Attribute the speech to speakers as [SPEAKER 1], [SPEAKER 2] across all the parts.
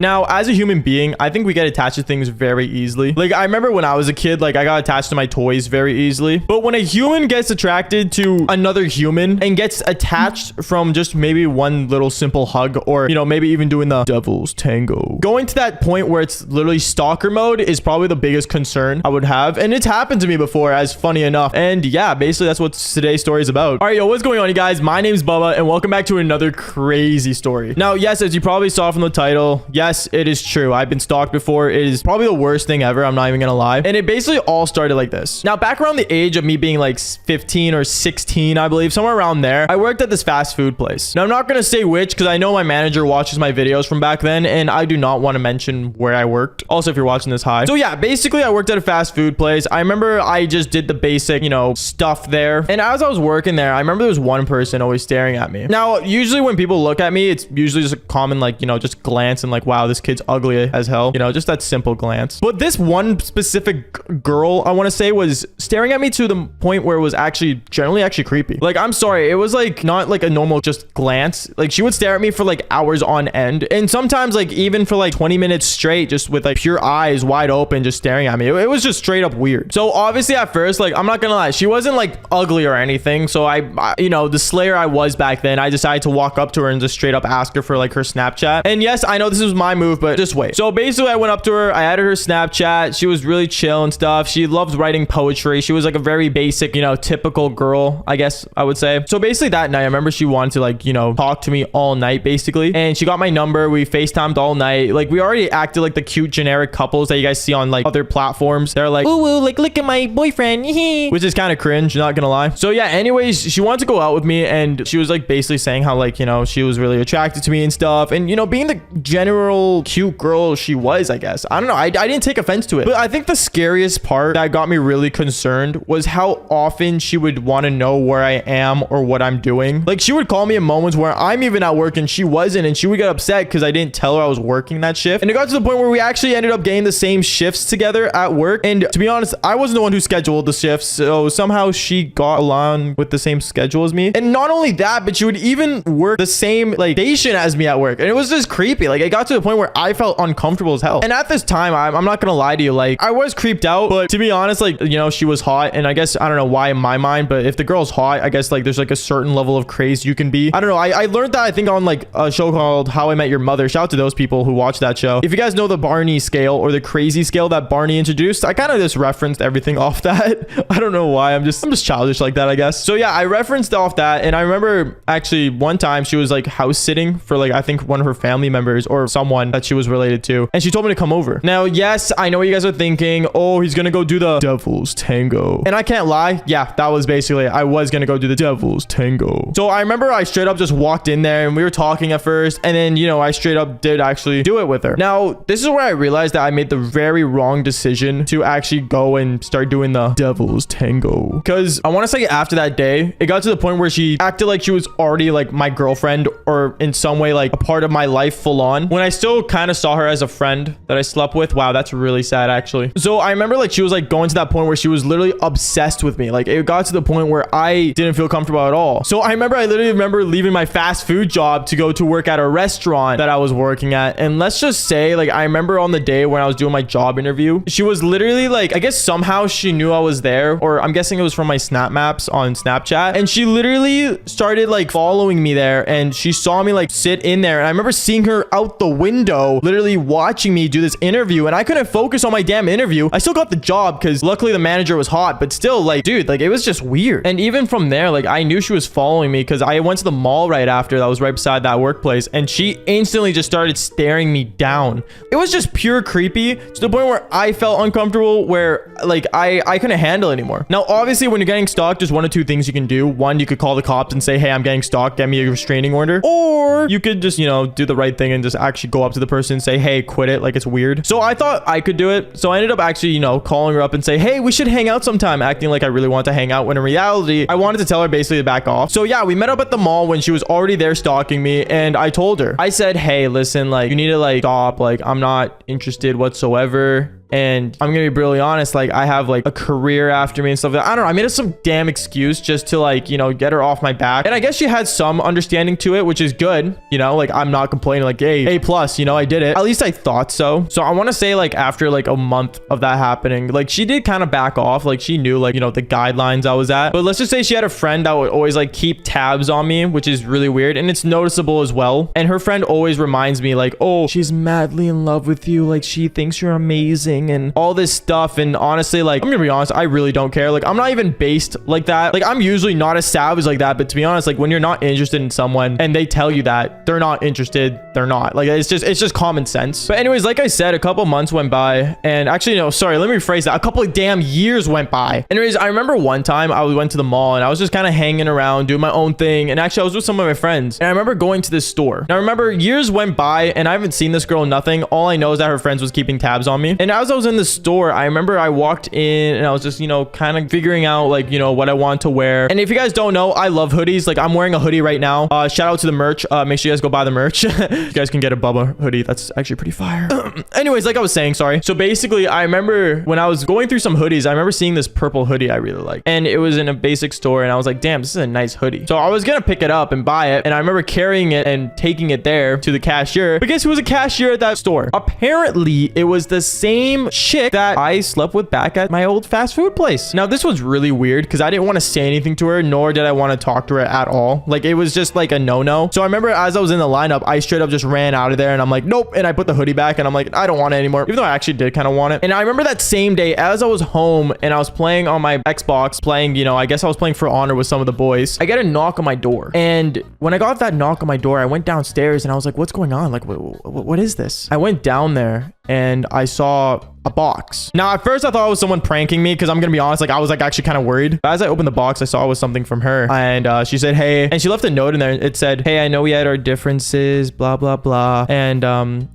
[SPEAKER 1] Now, as a human being, I think we get attached to things very easily. Like, I remember when I was a kid, like, I got attached to my toys very easily. But when a human gets attracted to another human and gets attached from just maybe one little simple hug, or, you know, maybe even doing the devil's tango, going to that point where it's literally stalker mode is probably the biggest concern I would have. And it's happened to me before, as funny enough. And yeah, basically that's what today's story is about. All right, yo, what's going on, you guys? My name's Bubba, and welcome back to another crazy story. Now, yes, as you probably saw from the title, yes, it is true. I've been stalked before. It is probably the worst thing ever. I'm not even gonna lie. And it basically all started like this. Now, back around the age of me being like 15 or 16, I believe, somewhere around there, I worked at this fast food place. Now, I'm not gonna say which because I know my manager watches my videos from back then, and I do not want to mention where I worked. Also, if you're watching this, hi. So yeah, basically, I worked at a fast food place. I remember I just did the basic, you know, stuff there. And as I was working there, I remember there was one person always staring at me. Now, usually when people look at me, it's usually just a common, like, you know, just glance and like, wow, this kid's ugly as hell, you know, just that simple glance. But this one specific girl, I want to say, was staring at me to the point where it was actually generally actually creepy. Like, I'm sorry, it was like not like a normal just glance. Like, she would stare at me for like hours on end, and sometimes like even for like 20 minutes straight, just with like pure eyes wide open, just staring at me. It was just straight up weird. So obviously at first, like, I'm not gonna lie, she wasn't like ugly or anything. So I you know, the slayer I was back then, I decided to walk up to her and just straight up ask her for like her Snapchat. And yes, I know this was my move, but just wait. So basically I went up to her, I added her Snapchat. She was really chill and stuff. She loved writing poetry. She was like a very basic, you know, typical girl, I guess I would say. So basically that night, I remember she wanted to, like, you know, talk to me all night basically. And she got my number. We FaceTimed all night. Like, we already acted like the cute generic couples that you guys see on like other platforms. They're like, ooh, ooh, like, look at my boyfriend, which is kind of cringe, not gonna lie. So yeah, anyways, she wanted to go out with me, and she was like basically saying how, like, you know, she was really attracted to me and stuff. And, you know, being the general cute girl she was, I guess. I don't know. I didn't take offense to it. But I think the scariest part that got me really concerned was how often she would want to know where I am or what I'm doing. Like, she would call me in moments where I'm even at work and she wasn't, and she would get upset because I didn't tell her I was working that shift. And it got to the point where we actually ended up getting the same shifts together at work. And to be honest, I wasn't the one who scheduled the shifts, so somehow she got along with the same schedule as me. And not only that, but she would even work the same like station as me at work. And it was just creepy. Like, it got to the point where I felt uncomfortable as hell. And at this time, I'm not gonna lie to you, like, I was creeped out. But to be honest, like, you know, she was hot, and I guess, I don't know why in my mind, but if the girl's hot, I guess like there's like a certain level of craze you can be. I don't know. I learned that, I think, on like a show called How I Met Your Mother. Shout out to those people who watch that show. If you guys know the Barney scale, or the crazy scale that Barney introduced, I kind of just referenced everything off that. I don't know why. I'm just childish like that, I guess. So yeah, I referenced off that. And I remember actually one time she was like house sitting for like, I think one of her family members or someone that she was related to, and she told me to come over. Now, yes, I know what you guys are thinking. Oh, he's gonna go do the devil's tango. And I can't lie, yeah, that was basically it. I was gonna go do the devil's tango. So I remember I straight up just walked in there, and we were talking at first, and then, you know, I straight up did actually do it with her. Now, this is where I realized that I made the very wrong decision to actually go and start doing the devil's tango, because I want to say after that day, it got to the point where she acted like she was already like my girlfriend, or in some way like a part of my life full on, when I still kind of saw her as a friend that I slept with. Wow, that's really sad actually. So I remember like she was like going to that point where she was literally obsessed with me. Like, it got to the point where I didn't feel comfortable at all. So I literally remember leaving my fast food job to go to work at a restaurant that I was working at. And let's just say, like, I remember on the day when I was doing my job interview, she was literally like, I guess somehow she knew I was there, or I'm guessing it was from my snap maps on Snapchat. And she literally started like following me there, and she saw me like sit in there. And I remember seeing her out the window, literally watching me do this interview, and I couldn't focus on my damn interview. I still got the job because luckily the manager was hot, but still, like, dude, like, it was just weird. And even from there, like, I knew she was following me because I went to the mall right after that was right beside that workplace, and she instantly just started staring me down. It was just pure creepy to the point where I felt uncomfortable, where like I couldn't handle it anymore. Now, obviously, when you're getting stalked, there's one of two things you can do. One, you could call the cops and say, hey, I'm getting stalked, get me a restraining order. Or you could just, you know, do the right thing and just actually go up to the person and say, hey, quit it, like, it's weird. So I thought I could do it. So I ended up actually, you know, calling her up and say, hey, we should hang out sometime, acting like I really want to hang out, when in reality, I wanted to tell her basically to back off. So yeah, we met up at the mall when she was already there stalking me, and I told her, I said, hey, listen, like, you need to like stop, like, I'm not interested whatsoever. And I'm gonna be brutally honest, like I have like a career after me and stuff. I don't know. I made up some damn excuse just to like, you know, get her off my back. And I guess she had some understanding to it, which is good. You know, like I'm not complaining, like, hey, A plus, you know, I did it. At least I thought so. So I want to say like after like a month of that happening, like she did kind of back off. Like she knew like, you know, the guidelines I was at. But let's just say she had a friend that would always like keep tabs on me, which is really weird. And it's noticeable as well. And her friend always reminds me like, oh, she's madly in love with you. Like she thinks you're amazing and all this stuff. And honestly, like, I'm gonna be honest, I really don't care. Like I'm not even based like that. Like I'm usually not as savage like that. But to be honest, like when you're not interested in someone and they tell you that they're not interested, they're not. Like it's just common sense. But anyways, like I said, a couple months went by, and actually no, sorry, let me rephrase that. A couple of damn years went by. Anyways, I remember one time I went to the mall and I was just kind of hanging around doing my own thing, and actually I was with some of my friends, and I remember going to this store. Now I remember years went by and I haven't seen this girl, nothing. All I know is that her friends was keeping tabs on me. And as I was in the store, I remember I walked in and I was just, you know, kind of figuring out like, you know, what I want to wear. And if you guys don't know, I love hoodies. Like I'm wearing a hoodie right now. Shout out to the merch. Make sure you guys go buy the merch. You guys can get a Bubba hoodie. That's actually pretty fire. Anyways, like I was saying, sorry. So basically, I remember when I was going through some hoodies, I remember seeing this purple hoodie I really like. And it was in a basic store. And I was like, damn, this is a nice hoodie. So I was going to pick it up and buy it. And I remember carrying it and taking it there to the cashier. But guess who was a cashier at that store? Apparently, it was the same chick that I slept with back at my old fast food place. Now, this was really weird because I didn't want to say anything to her, nor did I want to talk to her at all. Like, it was just like a no-no. So I remember as I was in the lineup, I straight up just ran out of there and I'm like, nope. And I put the hoodie back and I'm like, I don't want it anymore. Even though I actually did kind of want it. And I remember that same day as I was home and I was playing on my Xbox, playing, you know, I guess I was playing For Honor with some of the boys. I get a knock on my door. And when I got that knock on my door, I went downstairs and I was like, what's going on? Like, what is this? I went down there and I saw a box. Now, at first I thought it was someone pranking me because I'm gonna be honest, like I was like actually kind of worried. But as I opened the box, I saw it was something from her, and she said, hey, and she left a note in there. It said, hey, I know we had our differences, blah blah blah, and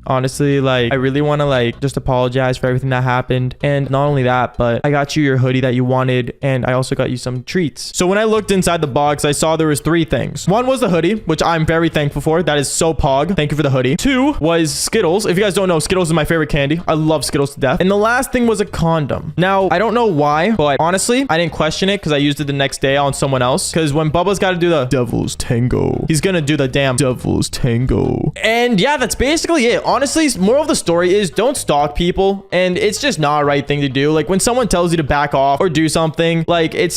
[SPEAKER 1] honestly, like I really want to like just apologize for everything that happened. And not only that, but I got you your hoodie that you wanted, and I also got you some treats. So when I looked inside the box, I saw there was 3 things. One was the hoodie, which I'm very thankful for. That is so pog. Thank you for the hoodie. 2 was Skittles. If you guys don't know, Skittles is my favorite candy. I love Skittles to death. And the last thing was a condom. Now, I don't know why, but honestly, I didn't question it because I used it the next day on someone else. Because when Bubba's got to do the devil's tango, he's going to do the damn devil's tango. And yeah, that's basically it. Honestly, moral of the story is don't stalk people. And it's just not a right thing to do. Like when someone tells you to back off or do something, like it's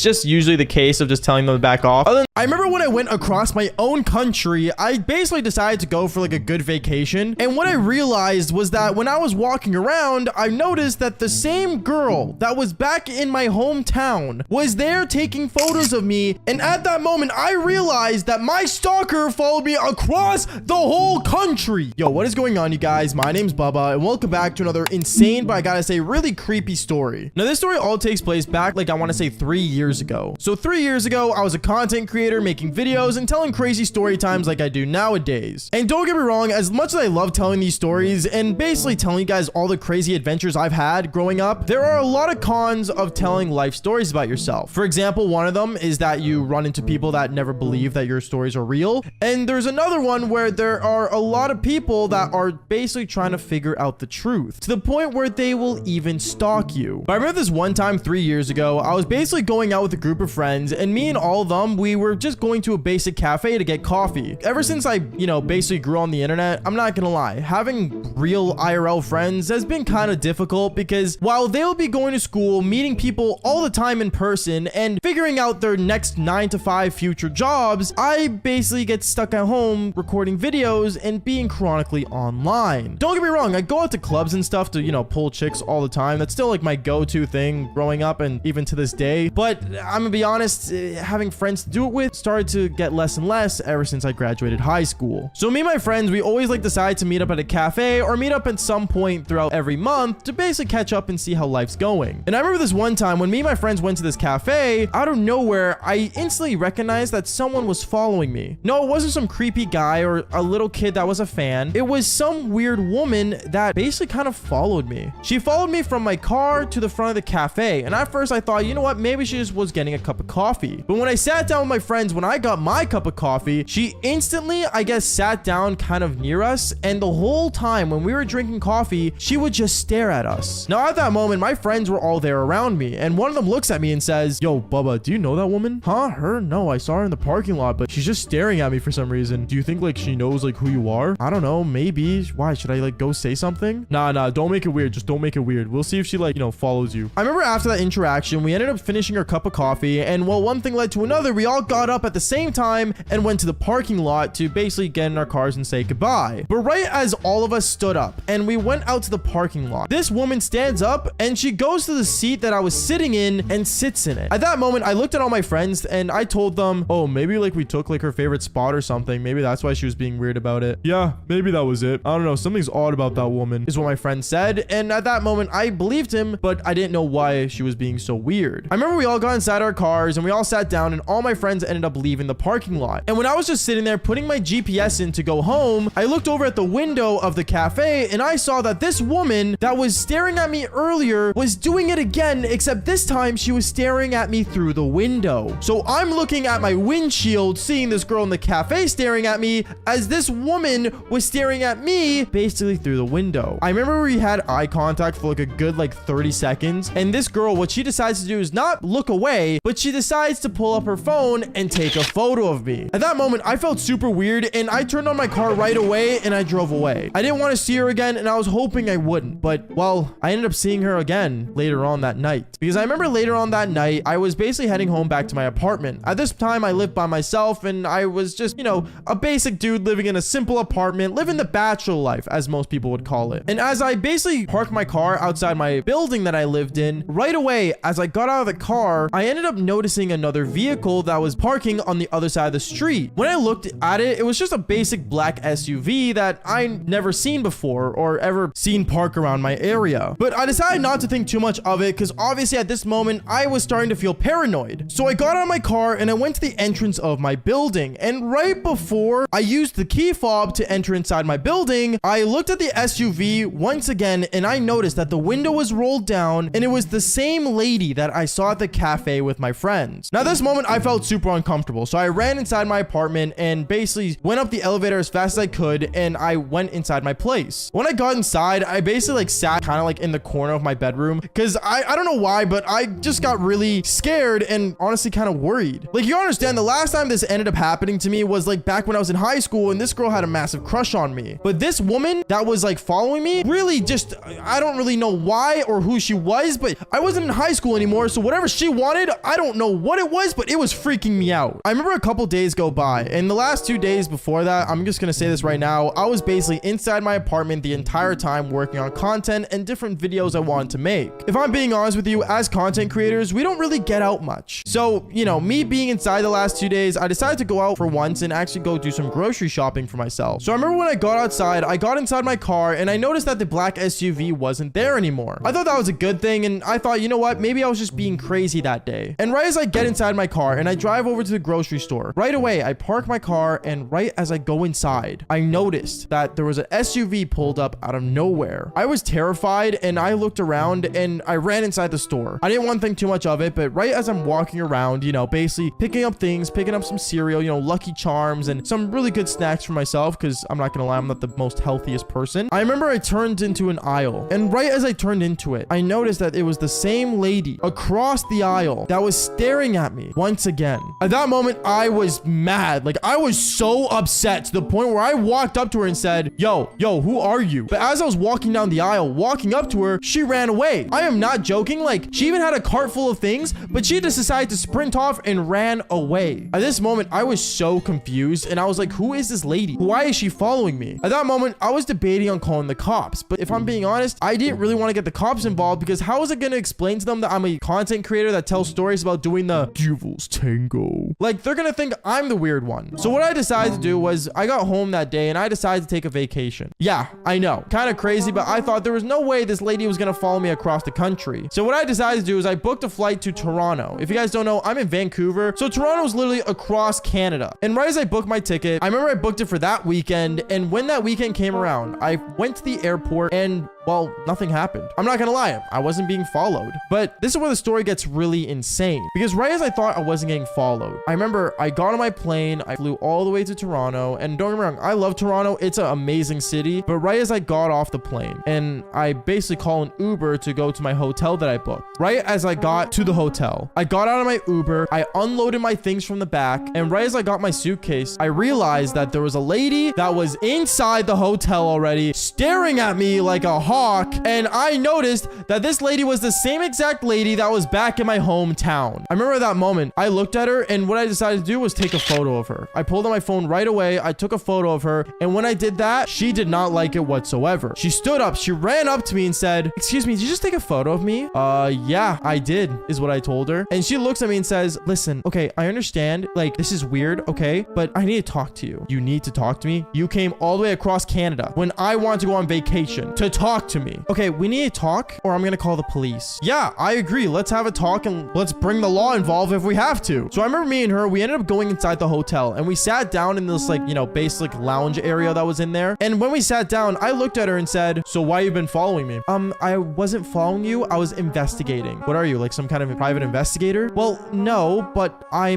[SPEAKER 1] just usually the case of just telling them to back off. I remember when I went across my own country, I basically decided to go for like a good vacation. And what I realized was that when I was walking around, I noticed that the same girl that was back in my hometown was there taking photos of me. And at that moment, I realized that my stalker followed me across the whole country. Yo, what is going on, you guys? My name's Bubba, and welcome back to another insane, but I gotta say, really creepy story. Now, this story all takes place back, like, I want to say 3 years ago. So 3 years ago, I was a content creator making videos and telling crazy story times like I do nowadays. And don't get me wrong, as much as I love telling these stories and basically telling you guys all the crazy adventures I've had growing up, there are a lot of cons of telling life stories about yourself. For example, one of them is that you run into people that never believe that your stories are real. And there's another one where there are a lot of people that are basically trying to figure out the truth to the point where they will even stalk you. But I remember this one time 3 years ago, I was basically going out with a group of friends, and me and all of them, we were just going to a basic cafe to get coffee. Ever since I, basically grew on the internet, I'm not gonna lie, having real IRL friends has been kind of difficult because while they'll be going to school, meeting people all the time in person and figuring out their next 9 to 5 future jobs, I basically get stuck at home recording videos and being chronically online. Don't get me wrong, I go out to clubs and stuff to, pull chicks all the time. That's still like my go-to thing growing up and even to this day. But I'm gonna be honest, having friends to do it with started to get less and less ever since I graduated high school. So me and my friends, we always like decide to meet up at a cafe or meet up at some point throughout every month to basically catch up and see how life's going. And I remember this one time when me and my friends went to this cafe, out of nowhere, I instantly recognized that someone was following me. No, it wasn't some creepy guy or a little kid that was a fan. It was some weird woman that basically kind of followed me. She followed me from my car to the front of the cafe. And at first I thought, you know what, maybe she just was getting a cup of coffee. But when I sat down with my friends, when I got my cup of coffee, she instantly, I guess, sat down kind of near us. And the whole time when we were drinking coffee, she would just just stare at us. Now, at that moment, my friends were all there around me, and one of them looks at me and says, yo, Bubba, do you know that woman? Huh? Her? No, I saw her in the parking lot, but she's just staring at me for some reason. Do you think like she knows like who you are? I don't know. Maybe. Why? Should I like go say something? Nah, don't make it weird. Just don't make it weird. We'll see if she like, follows you. I remember after that interaction, we ended up finishing our cup of coffee, and well, one thing led to another. We all got up at the same time and went to the parking lot to basically get in our cars and say goodbye. But right as all of us stood up and we went out to the parking lot, this woman stands up and she goes to the seat that I was sitting in and sits in it. At that moment, I looked at all my friends and I told them, oh, maybe like we took like her favorite spot or something. Maybe that's why she was being weird about it. Yeah, maybe that was it. I don't know. Something's odd about that woman, is what my friend said. And at that moment, I believed him, but I didn't know why she was being so weird. I remember we all got inside our cars and we all sat down and all my friends ended up leaving the parking lot. And when I was just sitting there putting my GPS in to go home, I looked over at the window of the cafe and I saw that this woman that was staring at me earlier was doing it again, except this time she was staring at me through the window. So I'm looking at my windshield, seeing this girl in the cafe staring at me as this woman was staring at me basically through the window. I remember we had eye contact for like a good 30 seconds, and this girl, what she decides to do is not look away, but she decides to pull up her phone and take a photo of me. At that moment, I felt super weird and I turned on my car right away and I drove away. I didn't want to see her again and I was hoping I wouldn't, but well, I ended up seeing her again later on that night, because I remember later on that night, I was basically heading home back to my apartment. At this time, I lived by myself and I was just, a basic dude living in a simple apartment, living the bachelor life, as most people would call it. And as I basically parked my car outside my building that I lived in, right away, as I got out of the car, I ended up noticing another vehicle that was parking on the other side of the street. When I looked at it, it was just a basic black SUV that I never seen before or ever seen park around my area. But I decided not to think too much of it because obviously at this moment, I was starting to feel paranoid. So I got out of my car and I went to the entrance of my building. And right before I used the key fob to enter inside my building, I looked at the SUV once again and I noticed that the window was rolled down and it was the same lady that I saw at the cafe with my friends. Now, this moment I felt super uncomfortable. So I ran inside my apartment and basically went up the elevator as fast as I could and I went inside my place. When I got inside, I basically sat kind of in the corner of my bedroom because I don't know why, but I just got really scared and honestly kind of worried. You understand, the last time this ended up happening to me was back when I was in high school and this girl had a massive crush on me. But this woman that was following me really just, I don't really know why or who she was, but I wasn't in high school anymore. So whatever she wanted, I don't know what it was, but it was freaking me out. I remember a couple days go by and the last 2 days before that, I'm just going to say this right now, I was basically inside my apartment the entire time working on content and different videos I wanted to make. If I'm being honest with you, as content creators, we don't really get out much. So, me being inside the last 2 days, I decided to go out for once and actually go do some grocery shopping for myself. So I remember when I got outside, I got inside my car and I noticed that the black SUV wasn't there anymore. I thought that was a good thing and I thought, you know what, maybe I was just being crazy that day. And right as I get inside my car and I drive over to the grocery store, right away I park my car and right as I go inside, I noticed that there was an SUV pulled up out of nowhere. I was terrified and I looked around and I ran inside the store. I didn't want to think too much of it, but right as I'm walking around, basically picking up things, picking up some cereal, Lucky Charms and some really good snacks for myself because I'm not gonna lie, I'm not the most healthiest person. I remember I turned into an aisle and right as I turned into it, I noticed that it was the same lady across the aisle that was staring at me once again. At that moment, I was mad. I was so upset to the point where I walked up to her and said, yo, who are you? But as I was walking down the aisle, walking up to her, she ran away. I am not joking. She even had a cart full of things, but she just decided to sprint off and ran away. At this moment, I was so confused and I was like, who is this lady? Why is she following me? At that moment, I was debating on calling the cops, but if I'm being honest, I didn't really want to get the cops involved because how is it going to explain to them that I'm a content creator that tells stories about doing the devil's tango? They're going to think I'm the weird one. So what I decided to do was I got home that day and I decided to take a vacation. Yeah, I know, kind of crazy, but I thought there was no way this lady was going to follow me across the country. So what I decided to do is I booked a flight to Toronto. If you guys don't know, I'm in Vancouver. So Toronto is literally across Canada. And right as I booked my ticket, I remember I booked it for that weekend. And when that weekend came around, I went to the airport and well, nothing happened. I'm not gonna lie, I wasn't being followed. But this is where the story gets really insane. Because right as I thought I wasn't getting followed, I remember I got on my plane, I flew all the way to Toronto. And don't get me wrong, I love Toronto. It's an amazing city. But right as I got off the plane and and I basically call an Uber to go to my hotel that I booked. Right as I got to the hotel, I got out of my Uber, I unloaded my things from the back, and right as I got my suitcase, I realized that there was a lady that was inside the hotel already, staring at me like a hawk, and I noticed that this lady was the same exact lady that was back in my hometown. I remember that moment. I looked at her, and what I decided to do was take a photo of her. I pulled out my phone right away, I took a photo of her, and when I did that, she did not like it whatsoever. She stood up, she ran up to me and said, "Excuse me, did you just take a photo of me?" Yeah, I did, is what I told her. And she looks at me and says, "Listen, okay, I understand, like, this is weird, okay, but I need to talk to you. You need to talk to me. You came all the way across Canada when I wanted to go on vacation to talk to me. Okay, we need to talk or I'm gonna call the police." Yeah, I agree. Let's have a talk and let's bring the law involved if we have to. So I remember me and her, we ended up going inside the hotel and we sat down in this, like, you know, basic lounge area that was in there. And when we sat down, I looked at her and said, "So why you been following me?" I wasn't following you. I was investigating." "What are you, like some kind of private investigator?" "Well, no, but I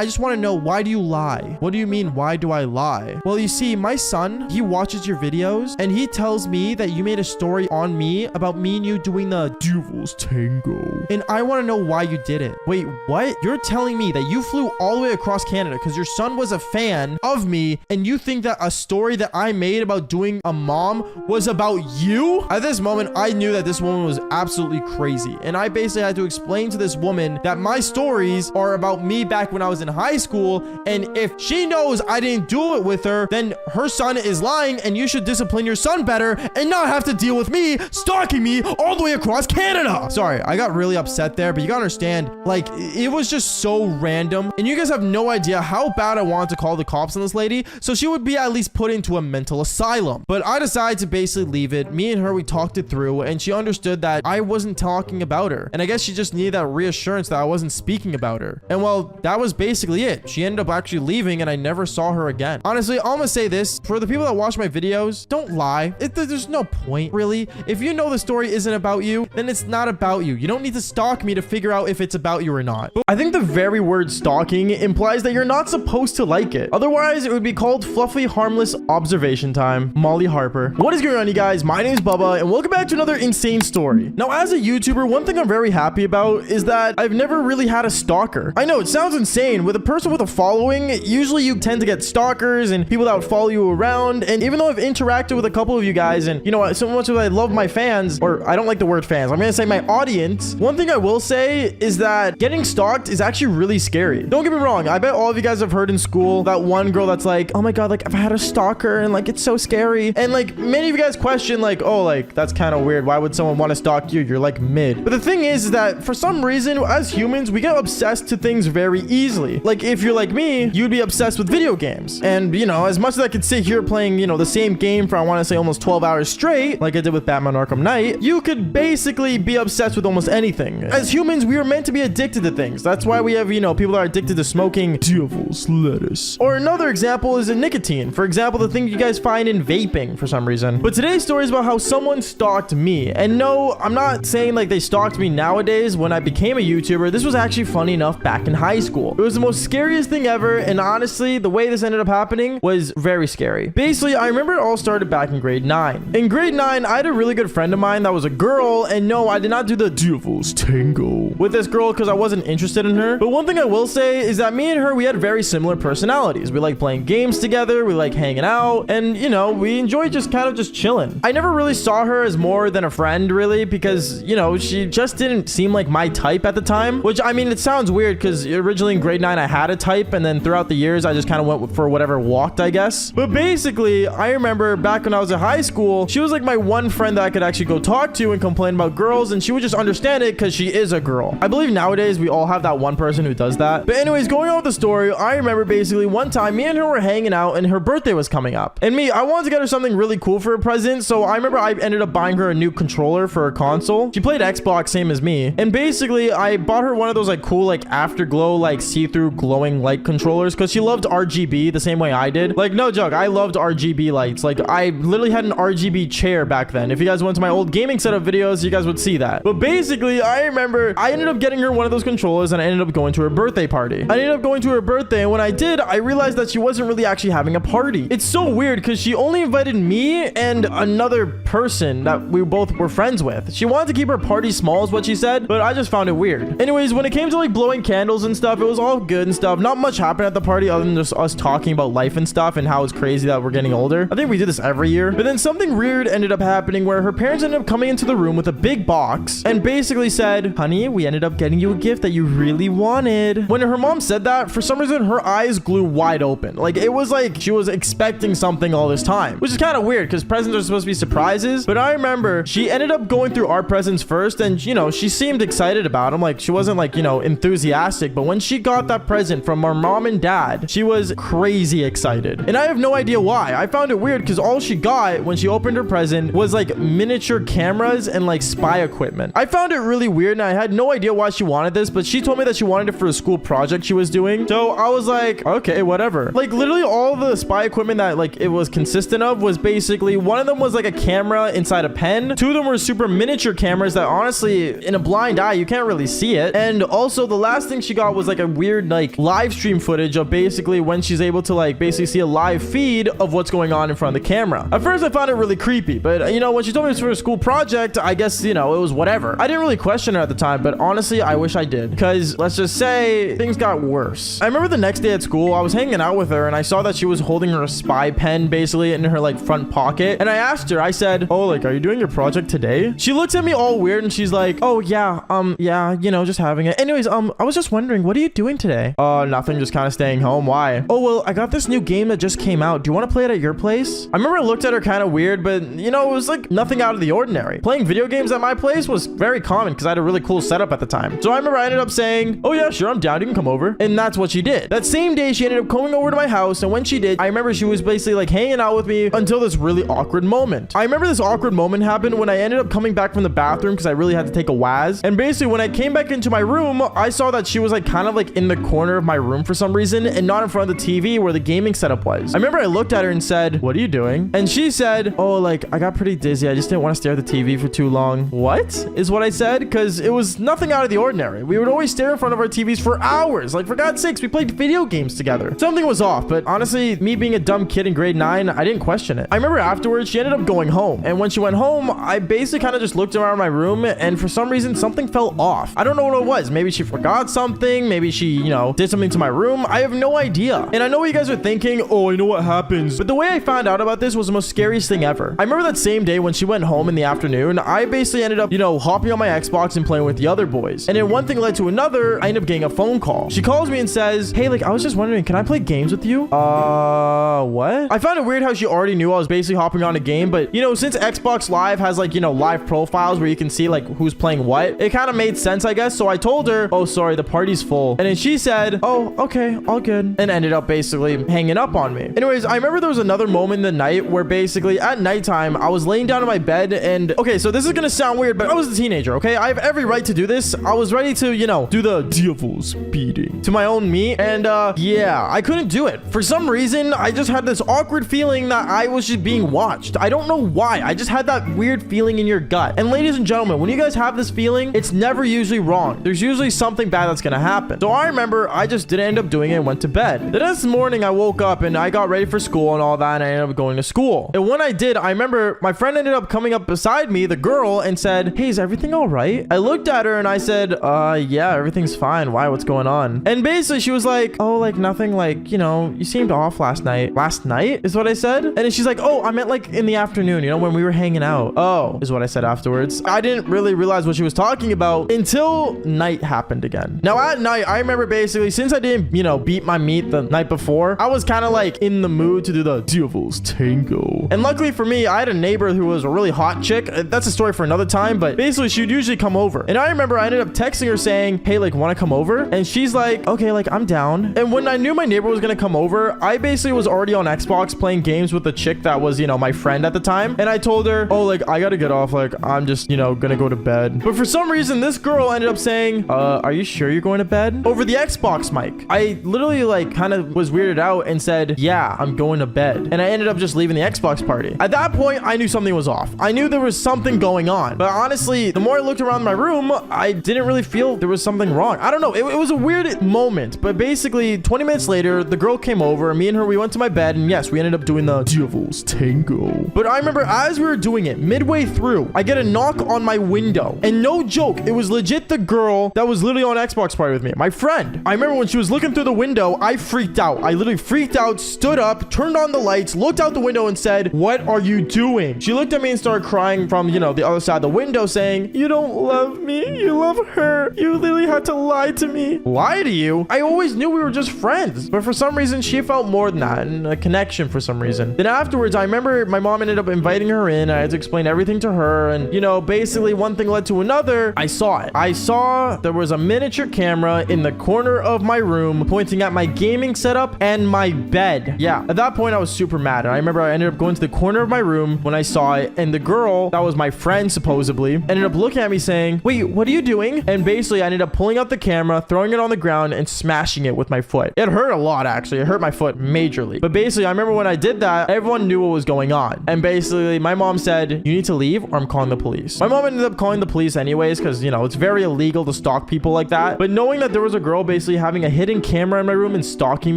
[SPEAKER 1] just want to know, why do you lie?" "What do you mean, why do I lie?" "Well, you see, my son, he watches your videos and he tells me that you made a story on me about me and you doing the Devil's Tango. And I want to know why you did it." "Wait, what? You're telling me that you flew all the way across Canada because your son was a fan of me and you think that a story that I made about doing a mom was about you?" At this moment, I knew that this woman was absolutely crazy. And I basically had to explain to this woman that my stories are about me back when I was in high school. And if she knows I didn't do it with her, then her son is lying and you should discipline your son better and not have to deal with me stalking me all the way across Canada. Sorry, I got really upset there, but you gotta understand, like, it was just so random. And you guys have no idea how bad I wanted to call the cops on this lady so she would be at least put into a mental asylum. But I decided to basically leave it. Me and her, we talked it through and she understood that I wasn't talking about her. And I guess she just needed that reassurance that I wasn't speaking about her. And well, that was basically it. She ended up actually leaving and I never saw her again. Honestly, I'm gonna say this. For the people that watch my videos, don't lie. There's no point, really. If you know the story isn't about you, then it's not about you. You don't need to stalk me to figure out if it's about you or not. But I think the very word stalking implies that you're not supposed to like it. Otherwise, it would be called fluffy, harmless observation time. Molly Harper. What is going on, you guys? My name is Bubba, and welcome back to another insane story. Now, as a YouTuber, one thing I'm very happy about is that I've never really had a stalker. I know it sounds insane. With a person with a following, usually you tend to get stalkers and people that would follow you around. And even though I've interacted with a couple of you guys, and you know, so much as I love my fans, or I don't like the word fans, I'm gonna say my audience. One thing I will say is that getting stalked is actually really scary. Don't get me wrong. I bet all of you guys have heard in school that one girl that's like, "Oh my God, like I've had a stalker and like it's so scary." And like many of you guys question like, "Oh, like that's kind of weird. Why would someone want to stalk you? You're like mid." But the thing is that for some reason, as humans, we get obsessed to things very easily. Like if you're like me, you'd be obsessed with video games. And you know, as much as I could sit here playing, you know, the same game for I want to say almost 12 hours straight, like I did with Batman Arkham Knight, you could basically be obsessed with almost anything. As humans, we are meant to be addicted to things. That's why we have, you know, people that are addicted to smoking devil's lettuce. Or another example is nicotine. For example, the thing you guys find in vaping for some reason. But today's story is about how someone stalked me. And no, I'm not saying like they stalked me nowadays when I became a YouTuber. This was actually funny enough back in high school. It was the most scariest thing ever. And honestly, the way this ended up happening was very scary. Basically, I remember it all started back in grade 9. In grade 9, I had a really good friend of mine that was a girl. And no, I did not do the Devil's Tango with this girl because I wasn't interested in her. But one thing I will say is that me and her, we had very similar personalities. We like playing games together. We like hanging out. And, you know, we enjoyed just kind of just chilling. I never really saw her as more than a friend, really, because, you know, she just didn't seem like my type at the time. Which, I mean, it sounds weird because originally in grade 9, I had a type. And then throughout the years, I just kind of went for whatever walked, I guess. But basically, I remember back when I was in high school, she was like my one friend that I could actually go talk to and complain about girls. And she would just understand it because she is a girl. I believe nowadays we all have that one person who does that. But anyways, going on with the story, I remember basically one time me and her were hanging out and her birthday was coming up. And me, I wanted to get her something really cool for a present. So I remember I ended up buying her a new controller for her console. She played Xbox, same as me. And basically, I bought her one of those like cool like afterglow like see-through glowing light controllers because she loved RGB the same way I did. Like no joke, I loved RGB lights. Like I literally had an RGB chair back then. If you guys went to my old gaming setup videos, you guys would see that. But basically, I remember I ended up getting her one of those controllers and I ended up going to her birthday party. I ended up going to her birthday and when I did, I realized that she wasn't really actually having a party. It's so weird because she only invited me and another other person that we both were friends with. She wanted to keep her party small is what she said, but I just found it weird. Anyways, when it came to like blowing candles and stuff, it was all good and stuff. Not much happened at the party other than just us talking about life and stuff and how it's crazy that we're getting older. I think we do this every year. But then something weird ended up happening where her parents ended up coming into the room with a big box and basically said, honey, we ended up getting you a gift that you really wanted. When her mom said that, for some reason, her eyes grew wide open. Like, it was like she was expecting something all this time, which is kind of weird because presents are supposed to be surprises. But I remember she ended up going through our presents first and, you know, she seemed excited about them. Like, she wasn't like, you know, enthusiastic. But when she got that present from our mom and dad, she was crazy excited. And I have no idea why. I found it weird because all she got when she opened her present was like miniature cameras and like spy equipment. I found it really weird and I had no idea why she wanted this, but she told me that she wanted it for a school project she was doing. So I was like, okay, whatever. Like literally all the spy equipment that like it was consistent of was basically, one of them was like a camera inside a pen. Two of them were super miniature cameras that honestly in a blind eye, you can't really see it. And also the last thing she got was like a weird like live stream footage of basically when she's able to like basically see a live feed of what's going on in front of the camera. At first I found it really creepy, but you know, when she told me it was for a school project, I guess, you know, it was whatever. I didn't really question her at the time, but honestly, I wish I did because let's just say things got worse. I remember the next day at school, I was hanging out with her and I saw that she was holding her spy pen basically in her like front pocket. And I asked her, I said, oh, like, are you doing your project today? She looks at me all weird and she's like, oh yeah, yeah, you know, just having it. Anyways, I was just wondering, what are you doing today? Nothing, just kind of staying home. Why? Oh, well, I got this new game that just came out. Do you want to play it at your place? I remember I looked at her kind of weird, but you know, it was like nothing out of the ordinary. Playing video games at my place was very common because I had a really cool setup at the time. So I remember I ended up saying, oh yeah, sure, I'm down. You can come over. And that's what she did. That same day, she ended up coming over to my house. And when she did, I remember she was basically like hanging out with me until this really awkward moment. I remember this awkward moment happened when I ended up coming back from the bathroom because I really had to take a waz. And basically when I came back into my room, I saw that she was like kind of like in the corner of my room for some reason and not in front of the TV where the gaming setup was. I remember I looked at her and said, what are you doing? And she said, oh, like I got pretty dizzy. I just didn't want to stare at the TV for too long. What is what I said? Because it was nothing out of the ordinary. We would always stare in front of our TVs for hours. Like for God's sakes, we played video games together. Something was off, but honestly, me being a dumb kid in grade 9, I didn't question it. I remember afterwards, she ended up going home. And when she went home, I basically kind of just looked around my room and for some reason, something fell off. I don't know what it was. Maybe she forgot something. Maybe she, you know, did something to my room. I have no idea. And I know what you guys are thinking. Oh, I know what happens. But the way I found out about this was the most scariest thing ever. I remember that same day when she went home in the afternoon, I basically ended up, you know, hopping on my Xbox and playing with the other boys. And then one thing led to another. I ended up getting a phone call. She calls me and says, hey, like, I was just wondering, can I play games with you? What? I found it weird how she already knew I was basically hopping on a game, but, you know, since Xbox Live has, like, you know, live profiles where you can see, like, who's playing what, it kind of made sense, I guess. So I told her, oh, sorry, the party's full. And then she said, oh, okay, all good. And ended up basically hanging up on me. Anyways, I remember there was another moment in the night where basically at nighttime, I was laying down in my bed and, okay, so this is gonna sound weird, but I was a teenager, okay? I have every right to do this. I was ready to, you know, do the devil's beating to my own meat. And, yeah, I couldn't do it. For some reason, I just had this awkward feeling that I was just being watched. I don't know why. I just had that weird feeling in your gut. And ladies and gentlemen, when you guys have this feeling, it's never usually wrong. There's usually something bad that's gonna happen. So I remember I just didn't end up doing it and went to bed. The next morning, I woke up and I got ready for school and all that, and I ended up going to school. And when I did, I remember my friend ended up coming up beside me, the girl, and said, hey, is everything all right? I looked at her and I said, yeah, everything's fine. Why? What's going on? And basically she was like, oh, like nothing, like, you know, you seemed off last night. Last night is what I said. And then she's like, oh, I meant like in the afternoon, you know, when we were hanging out. Oh, is what I said afterwards. I didn't really realize what she was talking about until night happened again. Now at night, I remember basically since I didn't, you know, beat my meat the night before, I was kind of like in the mood to do the devil's tango. And luckily for me, I had a neighbor who was a really hot chick. That's a story for another time, but basically she'd usually come over. And I remember I ended up texting her saying, hey, like, want to come over? And she's like, okay, like, I'm down. And when I knew my neighbor was going to come over, I basically was already on Xbox playing games with the chick that was, you know, my friend at the time. And I told her, oh, like, I got to get off. Like, I'm just, you know, going to go to bed. But for some reason, this girl ended up saying, are you sure you're going to bed? Over the Xbox mic. I literally, like, kind of was weirded out and said, yeah, I'm going to bed. And I ended up just leaving the Xbox party. At that point, I knew something was off. I knew there was something going on. But honestly, the more I looked around my room, I didn't really feel there was something wrong. I don't know. It was a weird moment. But basically, 20 minutes later, the girl came over. Me and her, we went to my bed. And yes, we ended up doing the devil's tango. But I remember remember as we were doing it, midway through, I get a knock on my window. And no joke, it was legit the girl that was literally on Xbox party with me, my friend. I remember when she was looking through the window, I freaked out. I literally freaked out, stood up, turned on the lights, looked out the window and said, "What are you doing?" She looked at me and started crying from, you know, the other side of the window saying, "You don't love me. You love her. You literally had to lie to me." Lie to you? I always knew we were just friends. But for some reason, she felt more than that, and a connection for some reason. Then afterwards, I remember my mom ended up inviting her in. I had to explain everything to her. And, you know, basically one thing led to another. I saw it. I saw there was a miniature camera in the corner of my room pointing at my gaming setup and my bed. Yeah. At that point, I was super mad. And I remember I ended up going to the corner of my room when I saw it. And the girl that was my friend, supposedly, ended up looking at me saying, "Wait, what are you doing?" And basically, I ended up pulling out the camera, throwing it on the ground, and smashing it with my foot. It hurt a lot, actually. It hurt my foot majorly. But basically, I remember when I did that, everyone knew what was going on. And basically, my mom said, "You need to leave or I'm calling the police." My mom ended up calling the police anyways because, you know, it's very illegal to stalk people like that. But knowing that there was a girl basically having a hidden camera in my room and stalking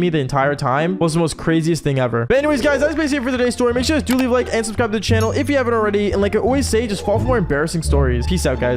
[SPEAKER 1] me the entire time was the most craziest thing ever. But anyways, guys, that's basically it for today's story. Make sure to do leave a like and subscribe to the channel if you haven't already. And like I always say, just fall for more embarrassing stories. Peace out, guys.